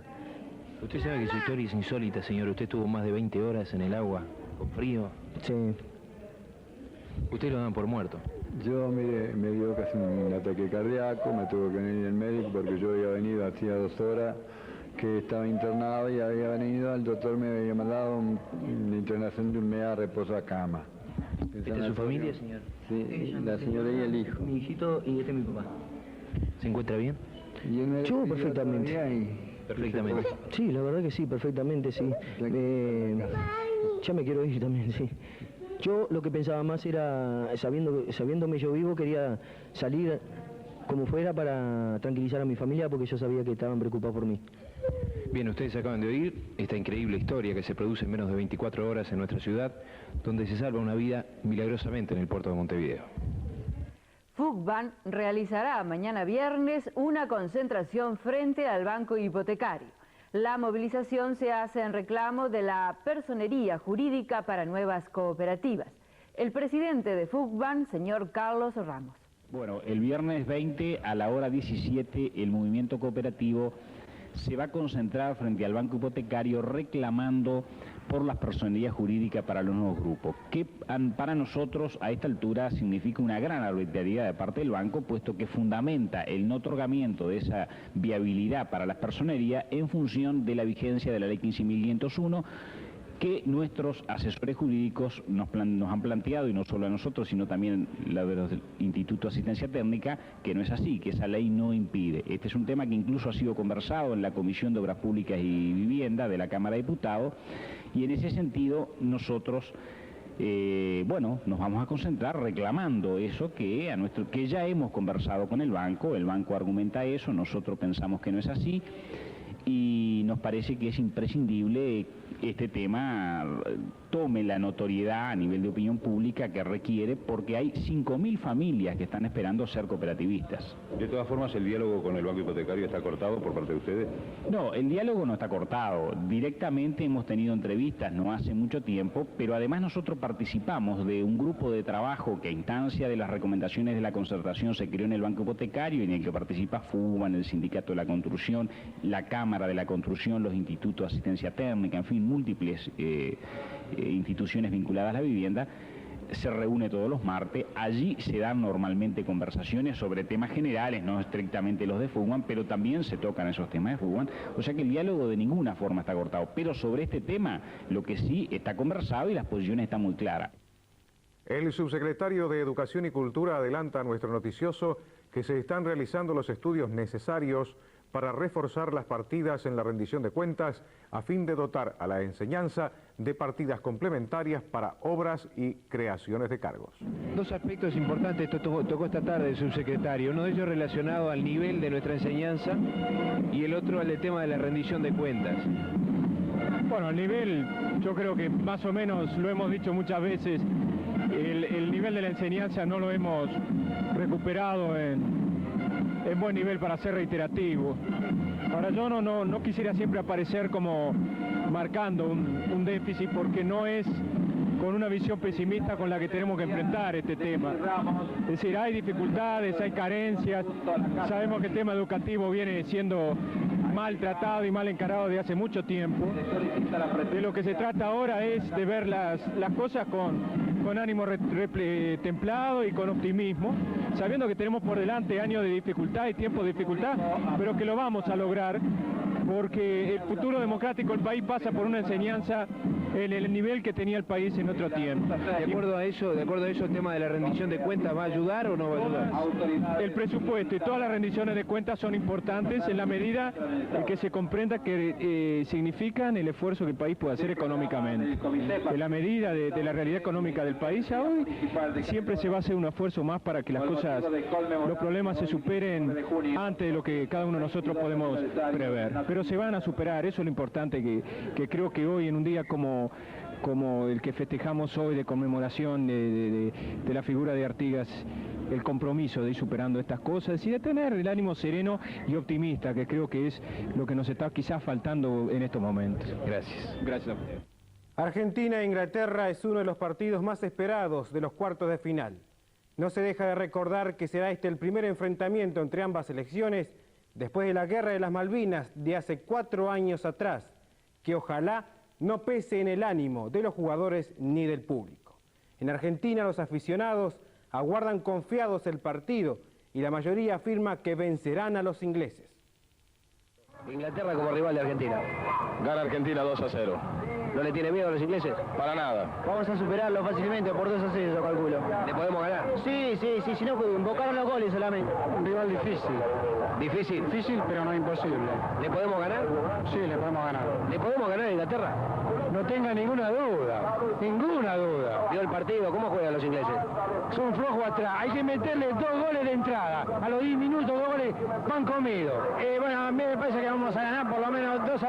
Usted sabe que su historia es insólita, señor. Usted estuvo más de 20 horas en el agua, con frío. Sí. Usted lo dan por muerto. Yo, mire, me dio casi un ataque cardíaco, me tuvo que venir el médico porque yo había venido hacía 2 horas que estaba internado y había venido, el doctor me había mandado una internación de un mes a reposo a cama. ¿Esta es su familia, señor? Sí, la señora y el hijo. Mi hijito y este es mi papá. ¿Se encuentra bien? Yo perfectamente. Perfectamente. Sí, la verdad que sí, perfectamente, sí. Ya me quiero ir también, sí. Yo lo que pensaba más era, sabiéndome yo vivo, quería salir como fuera para tranquilizar a mi familia porque yo sabía que estaban preocupados por mí. Bien, ustedes acaban de oír esta increíble historia que se produce en menos de 24 horas en nuestra ciudad, donde se salva una vida milagrosamente en el puerto de Montevideo. FUCBAN realizará mañana viernes una concentración frente al Banco Hipotecario. La movilización se hace en reclamo de la personería jurídica para nuevas cooperativas. El presidente de FUCBAN, señor Carlos Ramos. Bueno, el viernes 20 a la hora 17 el movimiento cooperativo se va a concentrar frente al Banco Hipotecario reclamando por las personerías jurídicas para los nuevos grupos, que para nosotros a esta altura significa una gran arbitrariedad de parte del banco, puesto que fundamenta el no otorgamiento de esa viabilidad para las personerías en función de la vigencia de la ley 15.501, que nuestros asesores jurídicos nos han planteado, y no solo a nosotros, sino también la de los del Instituto de Asistencia Técnica, que no es así, que esa ley no impide. Este es un tema que incluso ha sido conversado en la Comisión de Obras Públicas y Vivienda de la Cámara de Diputados, y en ese sentido nosotros, nos vamos a concentrar reclamando eso que ya hemos conversado con el banco argumenta eso, nosotros pensamos que no es así, y nos parece que es imprescindible este tema tome la notoriedad a nivel de opinión pública que requiere, porque hay 5.000 familias que están esperando ser cooperativistas. De todas formas, ¿el diálogo con el Banco Hipotecario está cortado por parte de ustedes? No, el diálogo no está cortado. Directamente hemos tenido entrevistas no hace mucho tiempo, pero además nosotros participamos de un grupo de trabajo que a instancia de las recomendaciones de la concertación se creó en el Banco Hipotecario, en el que participa FUBAN, el Sindicato de la Construcción, la Cámara de la Construcción, los Institutos de Asistencia Técnica, en fin, múltiples instituciones vinculadas a la vivienda. Se reúne todos los martes, allí se dan normalmente conversaciones sobre temas generales, no estrictamente los de FUBAN, pero también se tocan esos temas de FUBAN, o sea que el diálogo de ninguna forma está cortado, pero sobre este tema lo que sí está conversado y las posiciones están muy claras. El subsecretario de Educación y Cultura adelanta a nuestro noticioso que se están realizando los estudios necesarios para reforzar las partidas en la rendición de cuentas a fin de dotar a la enseñanza de partidas complementarias para obras y creaciones de cargos. Dos aspectos importantes tocó esta tarde el subsecretario, uno de ellos relacionado al nivel de nuestra enseñanza y el otro al del tema de la rendición de cuentas. Bueno, el nivel, yo creo que más o menos lo hemos dicho muchas veces, el nivel de la enseñanza no lo hemos recuperado en en buen nivel para ser reiterativo. Ahora yo no quisiera siempre aparecer como marcando un déficit, porque no es con una visión pesimista con la que tenemos que enfrentar este tema. Es decir, hay dificultades, hay carencias, sabemos que el tema educativo viene siendo maltratado y mal encarado desde hace mucho tiempo. De lo que se trata ahora es de ver las cosas con ánimo templado y con optimismo, sabiendo que tenemos por delante años de dificultad y tiempos de dificultad, pero que lo vamos a lograr, porque el futuro democrático del país pasa por una enseñanza en el nivel que tenía el país en otro tiempo. De acuerdo a eso, el tema de la rendición de cuentas, ¿va a ayudar o no va a ayudar? El presupuesto y todas las rendiciones de cuentas son importantes en la medida en que se comprenda que significan el esfuerzo que el país puede hacer económicamente. En la medida de la realidad económica del país a hoy, siempre se va a hacer un esfuerzo más para que las cosas, los problemas se superen antes de lo que cada uno de nosotros podemos prever. Pero se van a superar, eso es lo importante que creo que hoy en un día como el que festejamos hoy de conmemoración de la figura de Artigas, el compromiso de ir superando estas cosas y de tener el ánimo sereno y optimista, que creo que es lo que nos está quizás faltando en estos momentos. Gracias. Gracias. Argentina e Inglaterra es uno de los partidos más esperados de los cuartos de final. No se deja de recordar que será este el primer enfrentamiento entre ambas selecciones después de la Guerra de las Malvinas de hace 4 años atrás, que ojalá no pese en el ánimo de los jugadores ni del público. En Argentina los aficionados aguardan confiados el partido y la mayoría afirma que vencerán a los ingleses. Inglaterra como rival de Argentina. Gana Argentina 2-0. ¿No le tiene miedo a los ingleses? Para nada. Vamos a superarlo fácilmente por 2-0, yo calculo. ¿Le podemos ganar? Sí, si no, invocaron los goles solamente. Un rival difícil. ¿Difícil? Difícil, pero no imposible. ¿Le podemos ganar? Sí, le podemos ganar. ¿Le podemos ganar a Inglaterra? No tenga ninguna duda, ninguna duda. ¿Vio el partido? ¿Cómo juegan los ingleses? Son flojos atrás, hay que meterle 2 goles de entrada. A los 10 minutos 2 goles van comidos. Bueno, a mí me parece que vamos a ganar por lo menos 2-1.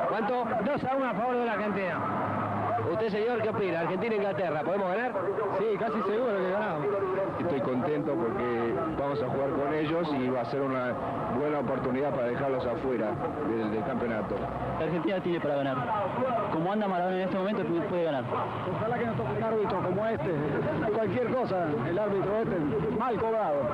¿Cuánto? 2-1 a favor de la Argentina. ¿Usted, señor, qué opina? ¿Argentina-Inglaterra, podemos ganar? Sí, casi seguro que ganamos. Estoy contento porque vamos a jugar con ellos y va a ser una buena oportunidad para dejarlos afuera del campeonato. Argentina tiene para ganar. Como anda Maradona en este momento, puede ganar. Ojalá que nos toque un árbitro como este. Cualquier cosa, el árbitro este, mal cobrado.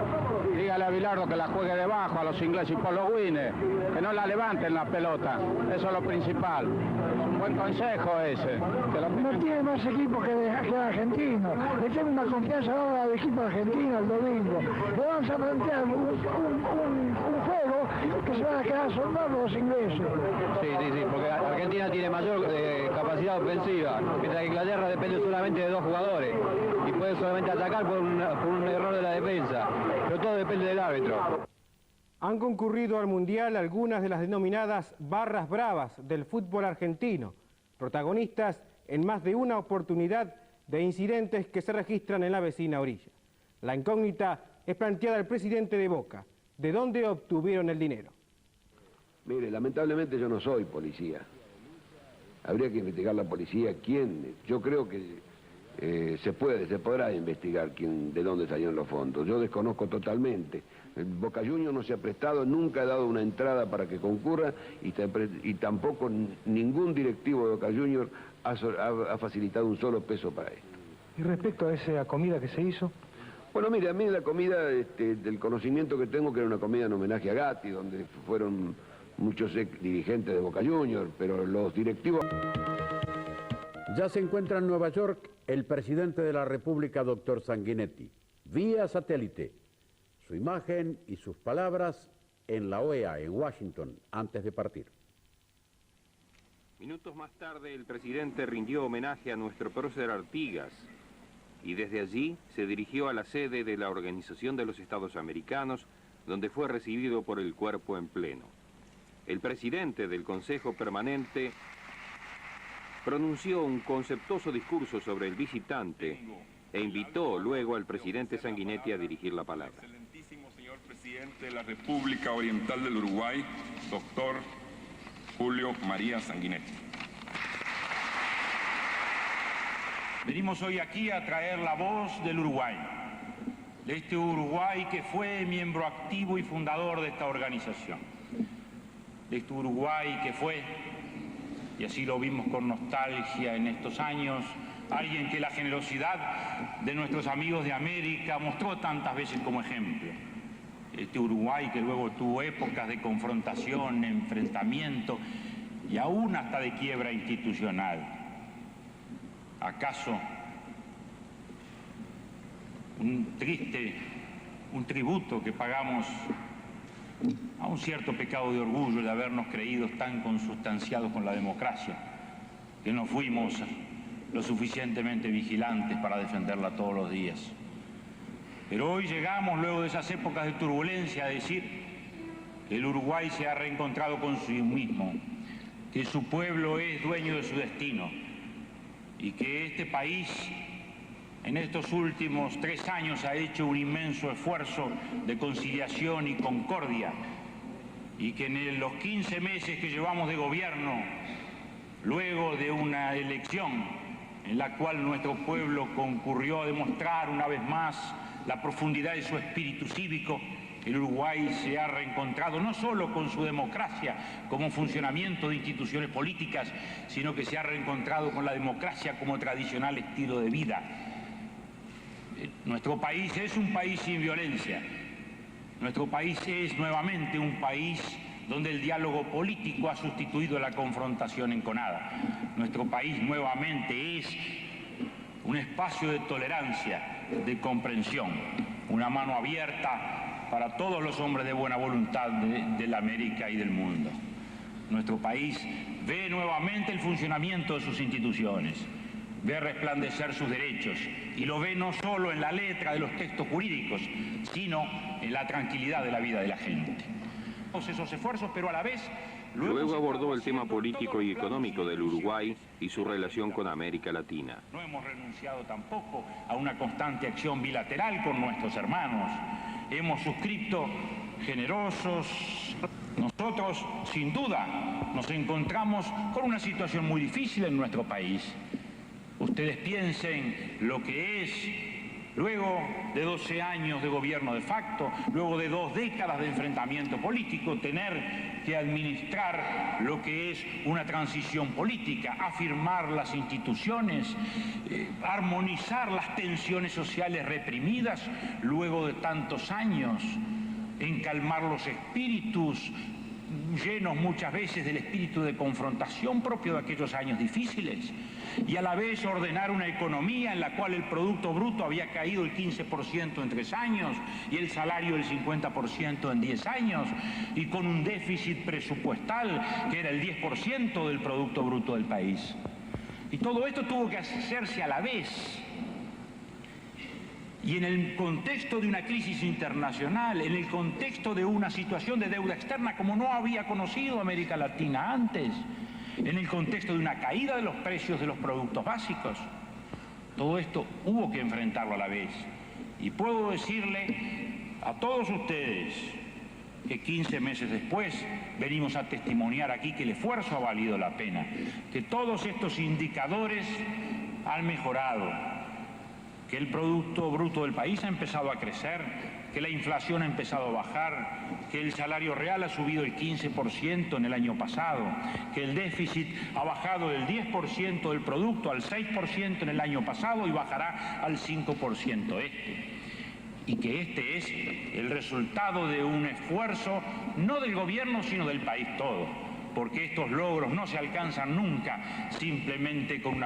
Dígale a Bilardo que la juegue debajo a los ingleses y por los wines, que no la levanten la pelota. Eso es lo principal. Es un buen consejo ese. No tiene más equipo que Argentina. Le tengo una confianza ahora al equipo argentino el domingo. Le vamos a plantear un juego que se van a quedar soldados los ingleses. Sí, porque Argentina tiene mayor capacidad ofensiva, mientras que Inglaterra depende solamente de 2 jugadores y puede solamente atacar por un error de la defensa, pero todo depende del árbitro. Han concurrido al Mundial algunas de las denominadas barras bravas del fútbol argentino, protagonistas en más de una oportunidad de incidentes que se registran en la vecina orilla. La incógnita es planteada al presidente de Boca. ¿De dónde obtuvieron el dinero? Mire, lamentablemente yo no soy policía. Habría que investigar la policía quién. Yo creo que se podrá investigar de dónde salieron los fondos. Yo desconozco totalmente. El Boca Juniors no se ha prestado, nunca ha dado una entrada para que concurra y tampoco ningún directivo de Boca Juniors ha facilitado un solo peso para esto. ¿Y respecto a esa comida que se hizo? Bueno, mire, a mí la comida, del conocimiento que tengo, que era una comida en homenaje a Gatti, donde fueron muchos dirigentes de Boca Juniors, pero los directivos... Ya se encuentra en Nueva York el presidente de la República, doctor Sanguinetti, vía satélite. Su imagen y sus palabras en la OEA, en Washington, antes de partir. Minutos más tarde, el presidente rindió homenaje a nuestro prócer Artigas y desde allí se dirigió a la sede de la Organización de los Estados Americanos, donde fue recibido por el cuerpo en pleno. El presidente del Consejo Permanente pronunció un conceptuoso discurso sobre el visitante e invitó luego al presidente Sanguinetti a dirigir la palabra. Excelentísimo señor presidente de la República Oriental del Uruguay, doctor Julio María Sanguinetti. Venimos hoy aquí a traer la voz del Uruguay. de este Uruguay que fue miembro activo y fundador de esta organización, de este Uruguay que fue, y así lo vimos con nostalgia en estos años, alguien que la generosidad de nuestros amigos de América mostró tantas veces como ejemplo. Este Uruguay que luego tuvo épocas de confrontación, enfrentamiento y aún hasta de quiebra institucional. ¿Acaso un tributo que pagamos a un cierto pecado de orgullo de habernos creído tan consustanciados con la democracia, que no fuimos lo suficientemente vigilantes para defenderla todos los días? Pero hoy llegamos, luego de esas épocas de turbulencia, a decir que el Uruguay se ha reencontrado con sí mismo, que su pueblo es dueño de su destino y que este país en estos últimos 3 años ha hecho un inmenso esfuerzo de conciliación y concordia y que en los 15 meses que llevamos de gobierno, luego de una elección en la cual nuestro pueblo concurrió a demostrar una vez más la profundidad de su espíritu cívico, el Uruguay se ha reencontrado no solo con su democracia como funcionamiento de instituciones políticas, sino que se ha reencontrado con la democracia como tradicional estilo de vida. Nuestro país es un país sin violencia. Nuestro país es nuevamente un país donde el diálogo político ha sustituido la confrontación enconada. Nuestro país nuevamente es un espacio de tolerancia, de comprensión, una mano abierta para todos los hombres de buena voluntad de la América y del mundo. Nuestro país ve nuevamente el funcionamiento de sus instituciones, ve resplandecer sus derechos y lo ve no solo en la letra de los textos jurídicos, sino en la tranquilidad de la vida de la gente. Todos esos esfuerzos, pero a la vez... Luego abordó el tema político y económico del Uruguay y su relación con América Latina. No hemos renunciado tampoco a una constante acción bilateral con nuestros hermanos. Hemos suscrito generosos. Nosotros, sin duda, nos encontramos con una situación muy difícil en nuestro país. Ustedes piensen lo que es, luego de 12 años de gobierno de facto, luego de 2 décadas de enfrentamiento político, tener que administrar lo que es una transición política, afirmar las instituciones, armonizar las tensiones sociales reprimidas luego de tantos años, encalmar los espíritus, llenos muchas veces del espíritu de confrontación propio de aquellos años difíciles, y a la vez ordenar una economía en la cual el Producto Bruto había caído el 15% en 3 años y el salario el 50% en 10 años, y con un déficit presupuestal que era el 10% del Producto Bruto del país. Y todo esto tuvo que hacerse a la vez. Y en el contexto de una crisis internacional, en el contexto de una situación de deuda externa como no había conocido América Latina antes, en el contexto de una caída de los precios de los productos básicos, todo esto hubo que enfrentarlo a la vez. Y puedo decirle a todos ustedes que 15 meses después venimos a testimoniar aquí que el esfuerzo ha valido la pena, que todos estos indicadores han mejorado, que el Producto Bruto del país ha empezado a crecer, que la inflación ha empezado a bajar, que el salario real ha subido el 15% en el año pasado, que el déficit ha bajado del 10% del producto al 6% en el año pasado y bajará al 5% y que este es el resultado de un esfuerzo no del gobierno sino del país todo, porque estos logros no se alcanzan nunca simplemente con una